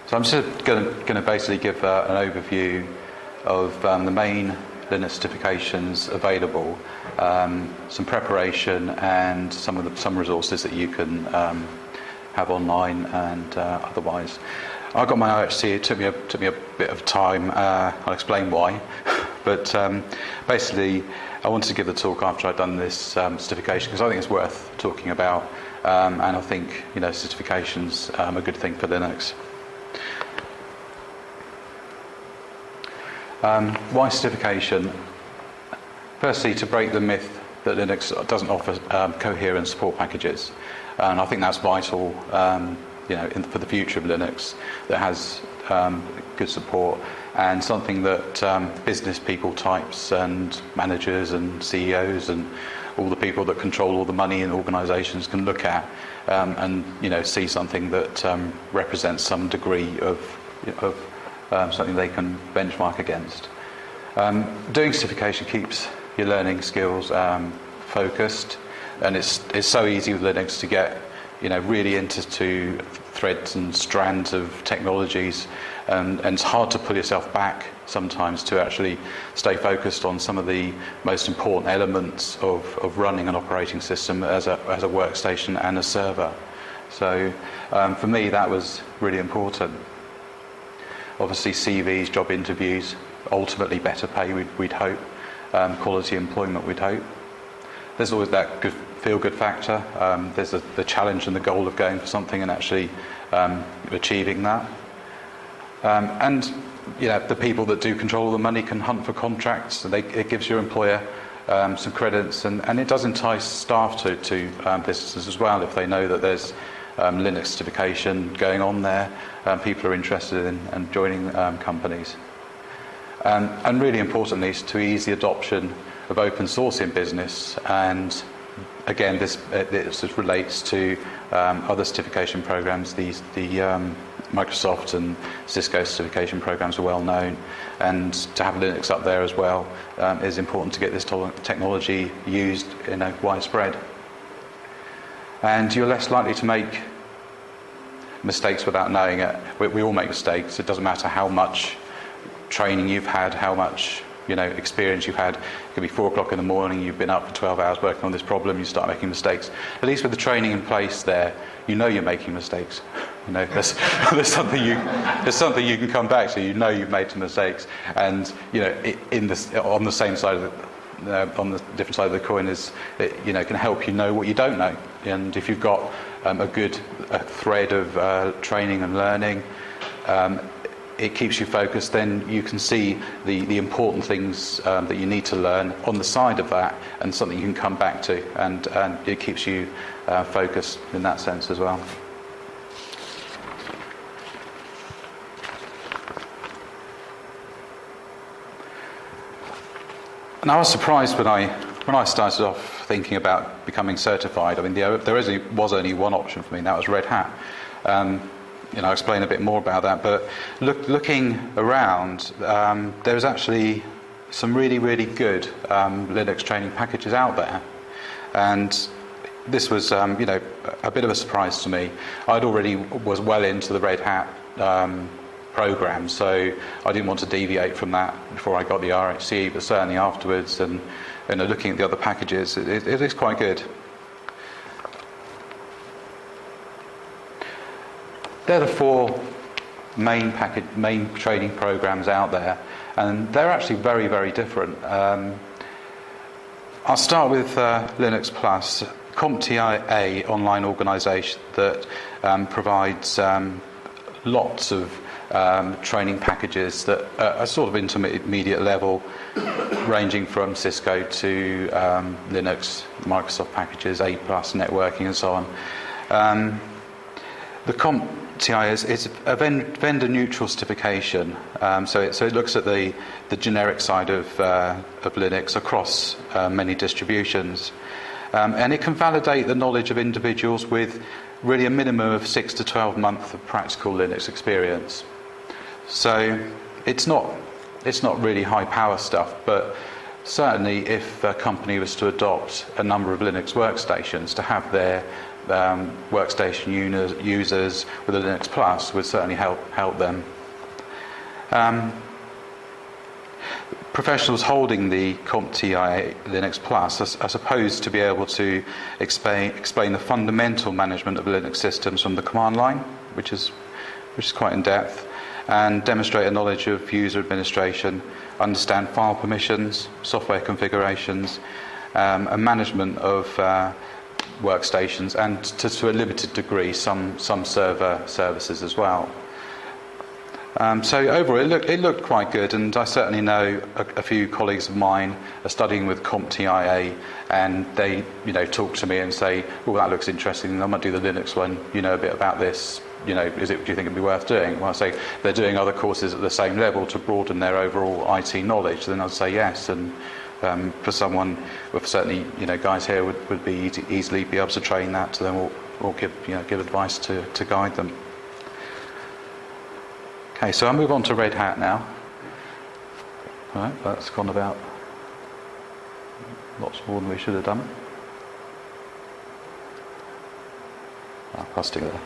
So I'm just going to basically give an overview of the main Linux certifications available, some preparation, and some resources that you can have online and otherwise. I got my IHC. It took me a bit of time. I'll explain why, but basically I wanted to give the talk after I'd done this certification because I think it's worth talking about, and I think certifications are a good thing for Linux. Why certification? Firstly, to break the myth that Linux doesn't offer coherent support packages, and I think that's vital. For the future of Linux, that has good support, and something that business people, types, and managers, and CEOs, and all the people that control all the money in organisations can look at and see something that represents some degree of something they can benchmark against. Doing certification keeps your learning skills focused, and it's so easy with Linux to get really into threads and strands of technologies, and it's hard to pull yourself back sometimes to actually stay focused on some of the most important elements of running an operating system as a workstation and a server. So for me that was really important. Obviously CVs, job interviews, ultimately better pay we'd hope, quality employment we'd hope. There's always that feel-good factor. There's the challenge and the goal of going for something and actually achieving that. And the people that do control the money can hunt for contracts. So it gives your employer some credits, and it does entice staff to businesses as well if they know that there's Linux certification going on there. People are interested in joining companies. And really importantly, is to ease the adoption of open source in business. And again, this relates to other certification programs. The Microsoft and Cisco certification programs are well known, and to have Linux up there as well is important to get this technology used widespread. And you're less likely to make mistakes without knowing it. We all make mistakes. It doesn't matter how much training you've had, how much experience you've had. It could be 4 o'clock in the morning, you've been up for 12 hours working on this problem, you start making mistakes. At least with the training in place there, you're making mistakes. There's something you can come back to. You've made some mistakes, and on the same side of on the different side of the coin is it can help what you don't know. And if you've got a good thread of training and learning, it keeps you focused. Then you can see the important things that you need to learn on the side of that, and something you can come back to, and it keeps you focused in that sense as well. And I was surprised when I started off thinking about becoming certified. I mean, there was only one option for me, and that was Red Hat. I'll explain a bit more about that. But looking around, there's actually some really, really good Linux training packages out there, and this was a bit of a surprise to me. I'd already was well into the Red Hat program, so I didn't want to deviate from that before I got the RHCE, but certainly afterwards, and looking at the other packages, it is quite good. They're the 4 main training programs out there, and they're actually very, very different. I'll start with Linux Plus, CompTIA online organisation that provides lots of training packages that are sort of intermediate level, ranging from Cisco to Linux, Microsoft packages, A+, networking, and so on. The CompTIA is a vendor-neutral certification, so it looks at the generic side of Linux across many distributions, and it can validate the knowledge of individuals with really a minimum of 6 to 12 months of practical Linux experience. So it's not really high power stuff, but certainly if a company was to adopt a number of Linux workstations, to have their workstation users with a Linux Plus would certainly help them. Professionals holding the CompTIA Linux Plus are supposed to be able to explain the fundamental management of Linux systems from the command line, which is quite in depth, and demonstrate a knowledge of user administration, understand file permissions, software configurations, and management of workstations, and to a limited degree some server services as well. So overall, it looked quite good, and I certainly know a few colleagues of mine are studying with CompTIA, and they, talk to me and say, "Oh, that looks interesting. I might do the Linux one. You know a bit about this. Do you think it'd be worth doing?" Well, I say they're doing other courses at the same level to broaden their overall IT knowledge. Then I'd say yes, and for someone, certainly, guys here would be easily be able to train that to them or give advice to guide them. Okay, so I'll move on to Red Hat now. All right, that's gone about lots more than we should have done. I'll stick there.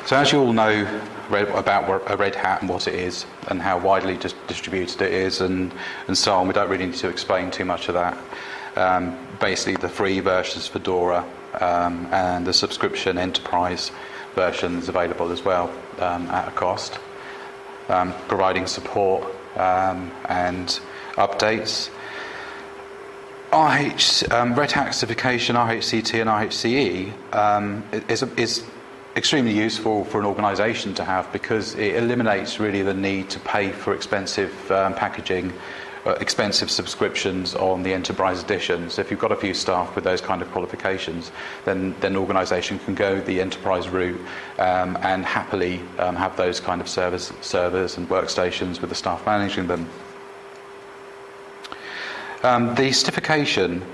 So as you all know about a Red Hat and what it is and how widely distributed it is and so on, we don't really need to explain too much of that. Basically the free versions Fedora and the subscription enterprise versions available as well at a cost, providing support and updates. Red Hat certification, RHCT and RHCE is extremely useful for an organisation to have, because it eliminates really the need to pay for expensive packaging, expensive subscriptions on the enterprise editions. If you've got a few staff with those kind of qualifications, then an organisation can go the enterprise route and happily have those kind of servers and workstations with the staff managing them. The certification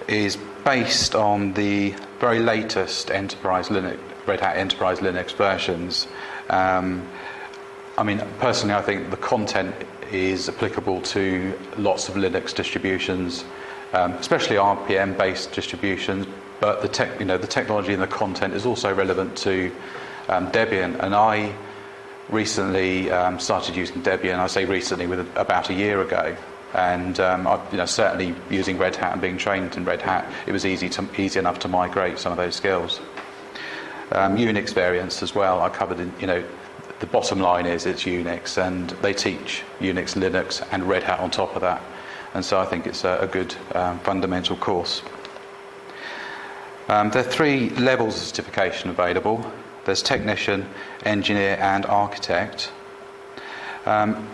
is based on the very latest Red Hat Enterprise Linux versions. Personally, I think the content is applicable to lots of Linux distributions, especially RPM-based distributions. But the technology and the content is also relevant to Debian. And I recently started using Debian. I say recently, about a year ago. And certainly using Red Hat and being trained in Red Hat, it was easy enough to migrate some of those skills. Unix variants as well. I covered the bottom line is it's Unix, and they teach Unix, Linux, and Red Hat on top of that. And so I think it's a good fundamental course. There are 3 levels of certification available. There's technician, engineer, and architect. And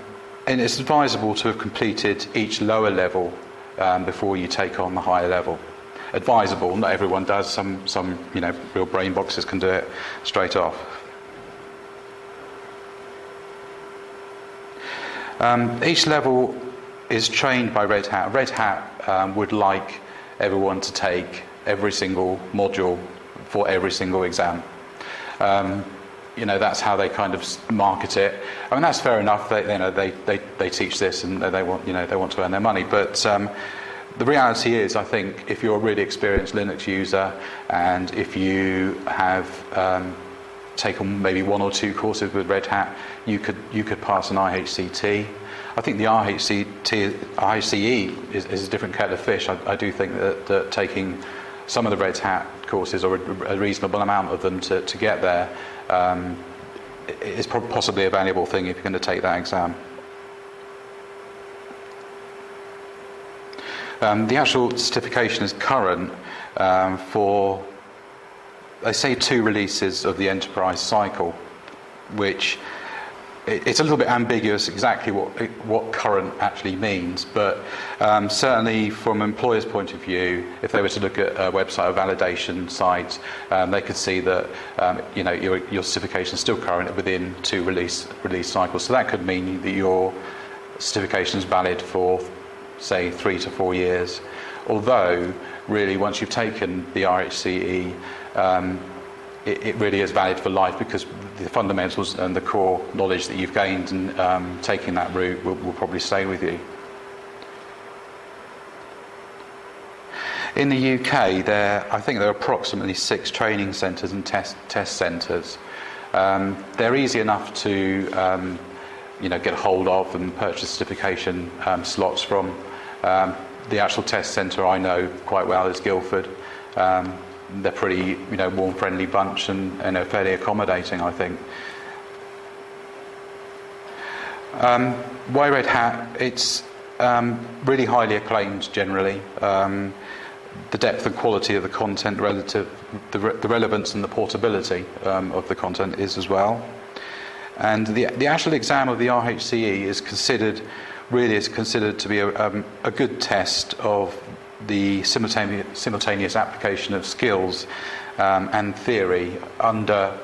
it's advisable to have completed each lower level before you take on the higher level. Advisable, not everyone does. Some real brain boxes can do it straight off. Each level is trained by Red Hat. Red Hat would like everyone to take every single module for every single exam. That's how they kind of market it. That's fair enough. They teach this and they want to earn their money. But the reality is, I think, if you're a really experienced Linux user and if you have taken maybe 1 or 2 courses with Red Hat, you could pass an IHCT. I think the IHCE is a different kettle of fish. I do think that taking some of the Red Hat courses, or a reasonable amount of them to get there, is possibly a valuable thing if you're going to take that exam. The actual certification is current for, they say, 2 releases of the enterprise cycle, which it's a little bit ambiguous exactly what current actually means, but certainly from an employer's point of view, if they were to look at a website or validation site, they could see that your certification is still current within 2 release cycles. So that could mean that your certification is valid for, say, 3 to 4 years. Although, really, once you've taken the RHCE, it really is valid for life, because the fundamentals and the core knowledge that you've gained and taking that route will probably stay with you. In the UK, I think there are approximately 6 training centres and test centres. They're easy enough to get hold of and purchase certification slots from. The actual test centre I know quite well is Guildford. They're pretty warm, friendly bunch and fairly accommodating, I think. Why Red Hat? It's really highly acclaimed generally. The depth and quality of the content, the relevance and the portability of the content is as well. And the actual exam of the RHCE is considered to be a good test of the simultaneous application of skills and theory under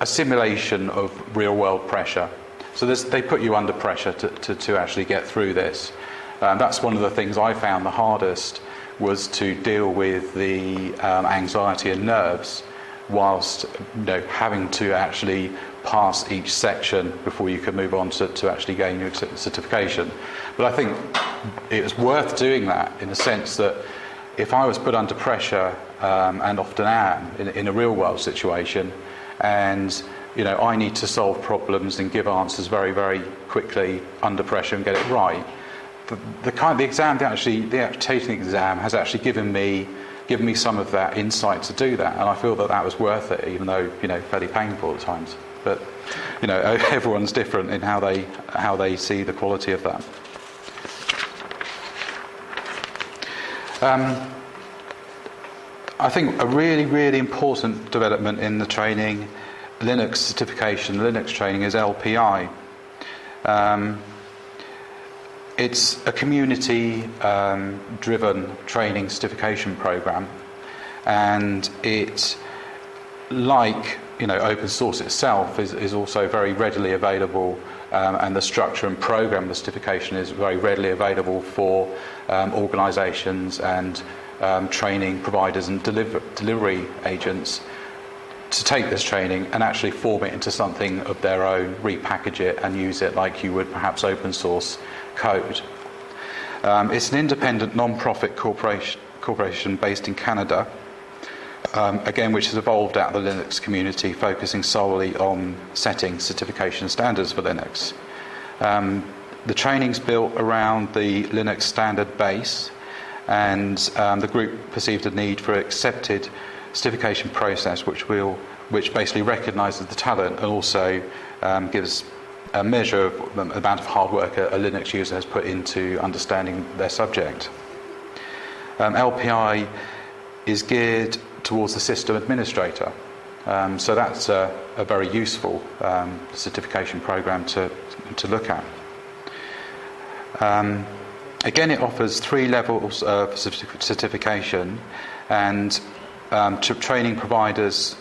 a simulation of real-world pressure. So they put you under pressure to actually get through this. That's one of the things I found the hardest, was to deal with the anxiety and nerves whilst having to actually pass each section before you can move on to actually gain your certification. But I think it was worth doing that in the sense that if I was put under pressure, and often am in a real world situation, and I need to solve problems and give answers very, very quickly under pressure and get it right, the taking exam has actually given me some of that insight to do that, and I feel that was worth it, even though fairly painful at times. But everyone's different in how they see the quality of that. I think a really, really important development in the training, Linux certification, Linux training, is LPI. It's a community-driven training certification program, and it, like open source itself, is also very readily available, and the structure and program of the certification is very readily available for organisations and training providers and delivery agents to take this training and actually form it into something of their own, repackage it and use it like you would perhaps open source code. It's an independent non-profit corporation based in Canada, again, which has evolved out of the Linux community, focusing solely on setting certification standards for Linux. The training's built around the Linux standard base, and the group perceived a need for an accepted certification process which basically recognises the talent and also gives a measure of the amount of hard work a Linux user has put into understanding their subject. LPI is geared towards the system administrator, so that's a very useful certification program to look at. Again, it offers 3 levels of certification, and training providers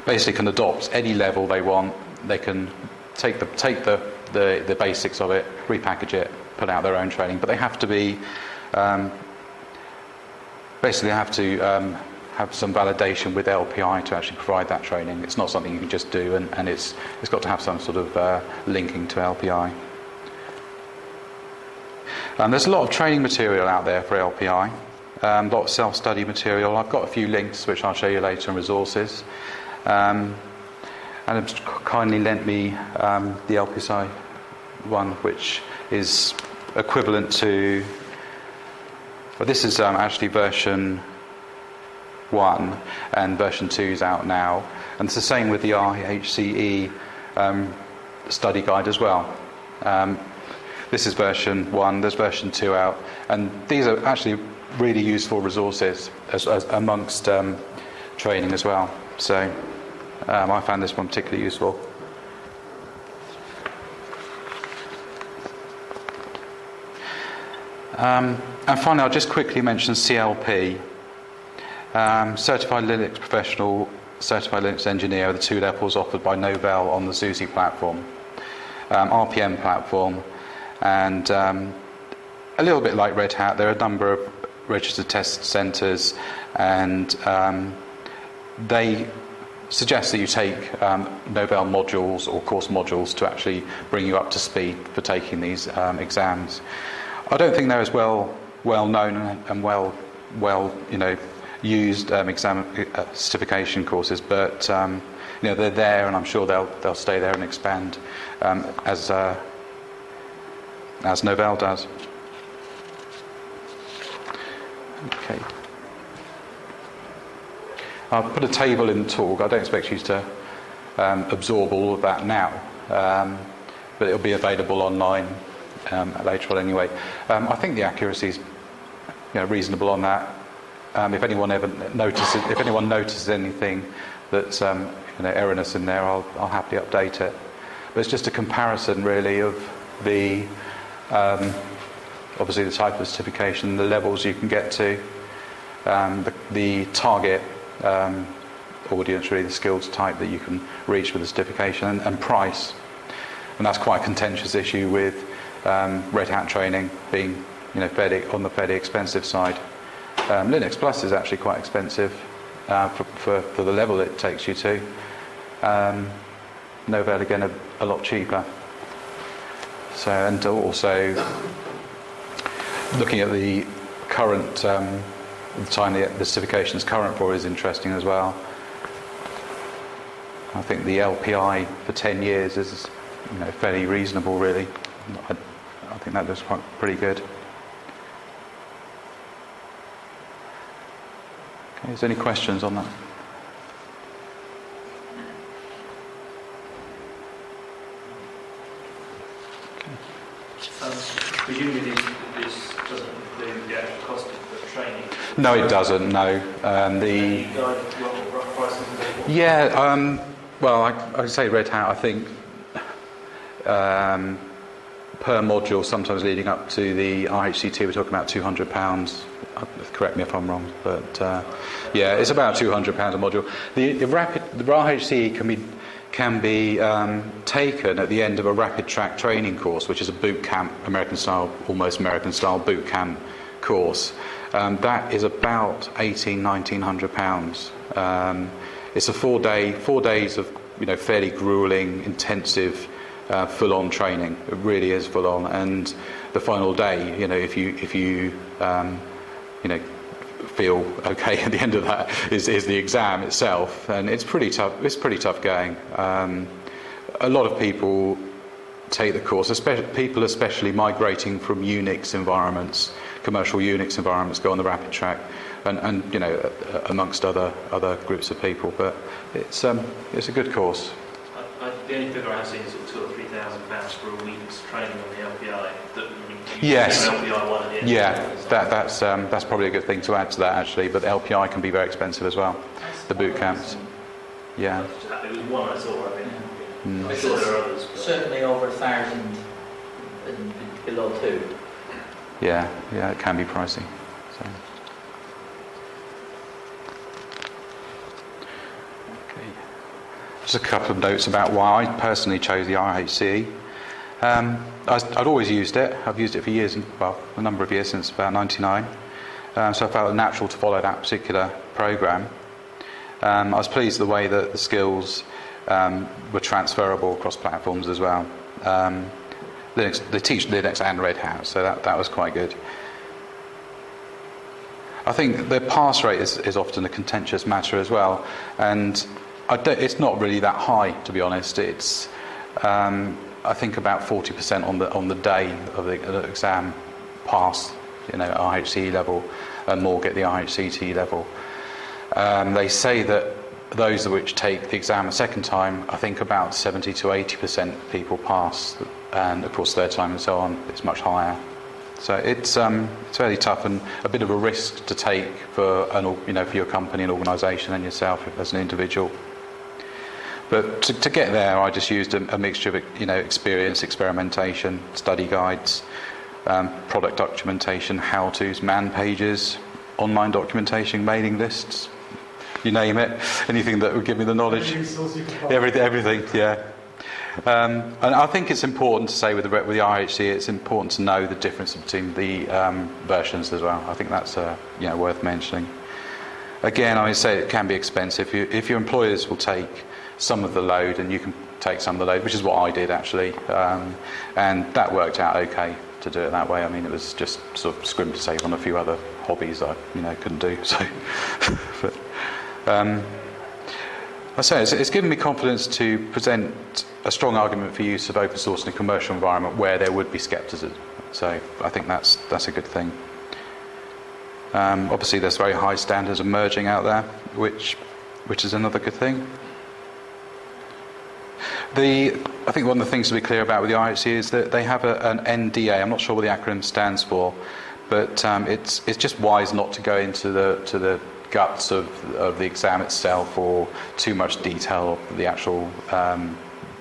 basically can adopt any level they want. They can take the basics of it, repackage it, put out their own training, but they have to be have some validation with LPI to actually provide that training. It's not something you can just do, and it's got to have some sort of linking to LPI. There's a lot of training material out there for LPI, a lot of self-study material. I've got a few links which I'll show you later, and resources. And it's kindly lent me the LPSI one, which is equivalent to, well, this is actually version 1, and version 2 is out now, and it's the same with the RHCE study guide as well. This is version 1, there's version 2 out, and these are actually really useful resources as amongst training as well. So I found this one particularly useful. And finally, I'll just quickly mention CLP, Certified Linux Professional, Certified Linux Engineer, the 2 levels offered by Novell on the SUSE platform, RPM platform, and a little bit like Red Hat, there are a number of registered test centres and they suggest that you take Novell modules or course modules to actually bring you up to speed for taking these exams. I don't think they're as well known and well used exam certification courses, but they're there, and I'm sure they'll stay there and expand as Novell does. Okay. I'll put a table in the talk. I don't expect you to absorb all of that now, but it'll be available online later on anyway. I think the accuracy is reasonable on that. If anyone notices anything that's erroneous in there, I'll happily update it. But it's just a comparison really of the obviously the type of certification, the levels you can get to, the target audience, really the skills type that you can reach with the certification, and price. And that's quite a contentious issue with Red Hat training being fairly expensive side. Linux Plus is actually quite expensive for the level it takes you to. Novell again a lot cheaper. So, and also looking at the current the time the certification is current for is interesting as well. I think the LPI for 10 years is fairly reasonable really. I think that looks pretty good. Okay, is there any questions on that? Presumably this doesn't include the actual cost of the training? No, it doesn't, no. Well, I say Red Hat, I think per module, sometimes leading up to the IHCT, we're talking about £200. Correct me if I'm wrong, but it's about £200 a module. The IHCE can be taken at the end of a rapid track training course, which is a boot camp, almost American style boot camp course. That is about £1,900. It's a 4 days of fairly grueling, intensive, full-on training. It really is full-on, and the final day, if you feel okay at the end of that is the exam itself, and it's pretty tough. It's pretty tough going. A lot of people take the course, especially migrating from Unix environments, commercial Unix environments, go on the rapid track, and amongst other groups of people. But it's a good course. The only figure I've seen is sort of £2,000 or £3,000 for a week's training on the LPI. Yes. LPI one at the end. Yeah, that's probably a good thing to add to that actually. But the LPI can be very expensive as well. The boot camps. Yeah. It was one I saw, I think. I'm sure there are others. Certainly over 1,000 and below 2. Yeah, it can be pricey. So. Okay. Just a couple of notes about why I personally chose the IHCE. I'd always used it. I've used it for years, a number of years, since about '99. So I felt it natural to follow that particular program. I was pleased with the way that the skills were transferable across platforms as well. They teach Linux and Red Hat, so that was quite good. I think the pass rate is often a contentious matter as well, and it's not really that high, to be honest. It's I think about 40% on the day of the exam pass, IHCE level, and more get the IHCT level. They say that those which take the exam a second time, I think about 70 to 80% people pass, and of course third time and so on, it's much higher. So it's fairly tough and a bit of a risk to take for for your company and organisation and yourself as an individual. But to get there, I just used a mixture of experience, experimentation, study guides, product documentation, how-tos, man pages, online documentation, mailing lists, you name it, anything that would give me the knowledge. Everything, yeah. And I think it's important to say with the IHC, it's important to know the difference between the versions as well. I think that's worth mentioning. Again, I would say it can be expensive. If your employers will take some of the load and you can take some of the load, which is what I did actually, and that worked out okay to do it that way. I mean, it was just sort of scrim to save on a few other hobbies I couldn't do. So, but, I say it's given me confidence to present a strong argument for use of open source in a commercial environment where there would be scepticism. So I think that's a good thing. Obviously, there's very high standards emerging out there, which is another good thing. I think one of the things to be clear about with the IHC is that they have an NDA. I'm not sure what the acronym stands for, but it's just wise not to go into the guts of the exam itself or too much detail of the actual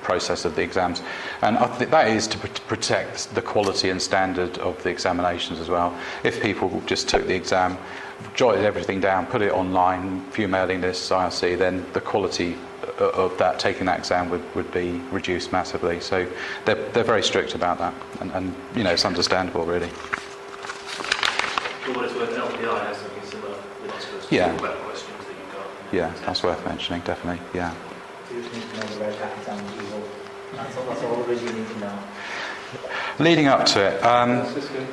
process of the exams. And I think that is to protect the quality and standard of the examinations as well. If people just took the exam, jotted everything down, put it online, few mailing lists, IRC, then the quality of that, taking that exam would be reduced massively. So they're very strict about that, and it's understandable really. For what it's worth, LPI has something similar with Oxford. Yeah. About questions that you've got. Yeah, that's worth mentioning, definitely. Yeah. You just need to know the red hat exam people. That's all really you need to know. Leading up to it, That's just good.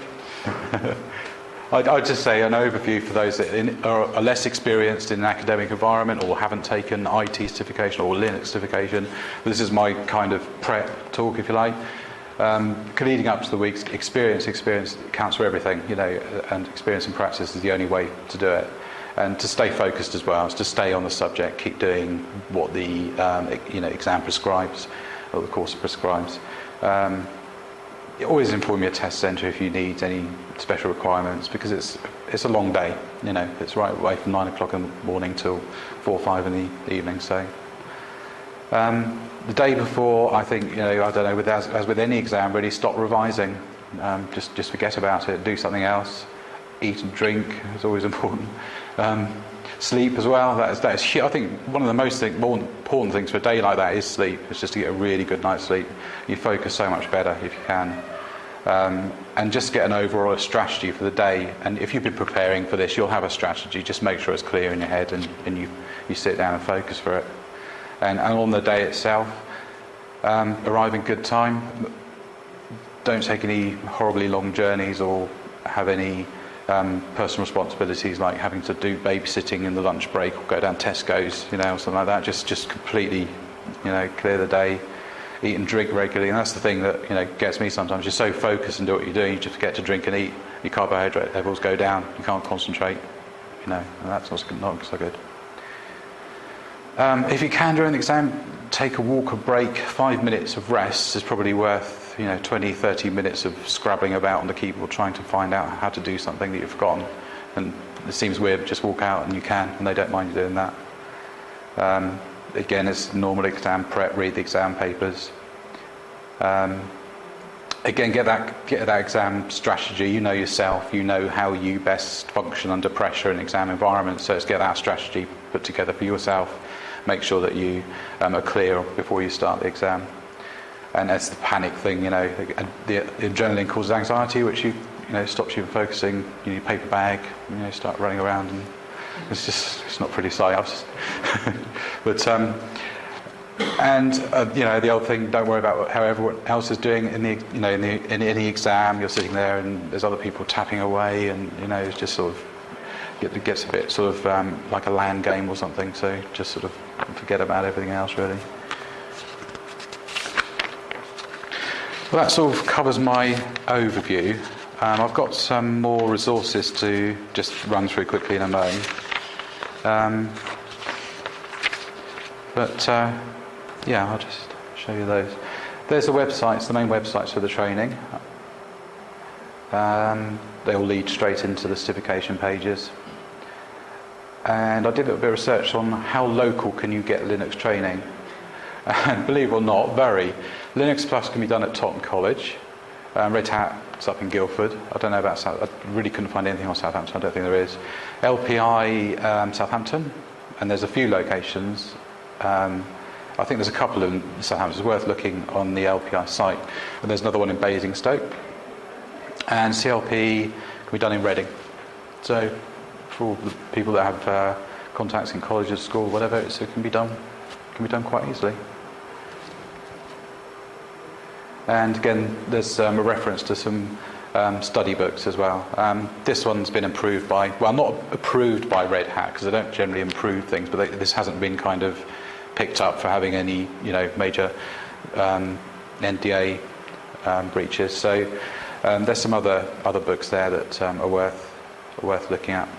I'd just say an overview for those that are less experienced in an academic environment or haven't taken IT certification or Linux certification. This is my kind of prep talk, if you like. Leading up to the week's experience counts for everything, and experience and practice is the only way to do it. And to stay focused as well, is to stay on the subject, keep doing what the exam prescribes, or the course prescribes. Always inform your test centre if you need any special requirements, because it's a long day. It's right away from 9 o'clock in the morning till 4 or 5 in the evening. So the day before, I think I don't know. As with any exam, really stop revising. Just forget about it. Do something else. Eat and drink is always important. Sleep as well. That is. I think one of the more important things for a day like that is sleep. It's just to get a really good night's sleep. You focus so much better if you can, and just get an overall strategy for the day. And if you've been preparing for this, you'll have a strategy. Just make sure it's clear in your head, and you sit down and focus for it. And on the day itself, arrive in good time. Don't take any horribly long journeys or have any personal responsibilities like having to do babysitting in the lunch break or go down Tesco's, or something like that. Just completely, clear the day, eat and drink regularly. And that's the thing that gets me sometimes. You're so focused and do what you're doing, you just forget to drink and eat. Your carbohydrate levels go down. You can't concentrate, and that's not so good. If you can during the exam, take a walk, a break. 5 minutes of rest is probably worth 20-30 minutes of scrabbling about on the keyboard trying to find out how to do something that you've forgotten. And it seems weird, just walk out and you can, and they don't mind you doing that. Again, it's normal exam prep, read the exam papers. Again, get that exam strategy. You know yourself, you know how you best function under pressure in exam environments, so let's get that strategy put together for yourself. Make sure that you are clear before you start the exam. And that's the panic thing, the adrenaline causes anxiety, which stops you from focusing. You need a paper bag, start running around, and it's not pretty sight. But the old thing, don't worry about how everyone else is doing in any exam. You're sitting there and there's other people tapping away, and it's just sort of it gets a bit sort of like a LAN game or something. So just sort of forget about everything else really. Well, that sort of covers my overview. I've got some more resources to just run through quickly in a moment. I'll just show you those. There's the websites, the main websites for the training. They all lead straight into the certification pages. And I did a little bit of research on how local can you get Linux training. And believe it or not, Linux Plus can be done at Totton College. Red Hat's up in Guildford. I don't know about I really couldn't find anything on Southampton. I don't think there is. LPI Southampton, and there's a few locations. I think there's a couple in Southampton. It's worth looking on the LPI site. And there's another one in Basingstoke. And CLP can be done in Reading. So for all the people that have contacts in colleges, school, whatever. It can be done quite easily. And again, there's a reference to some study books as well. This one's been improved by, well, not approved by Red Hat, because they don't generally improve things, but this hasn't been kind of picked up for having any, major NDA breaches. So there's some other books there that are worth looking at.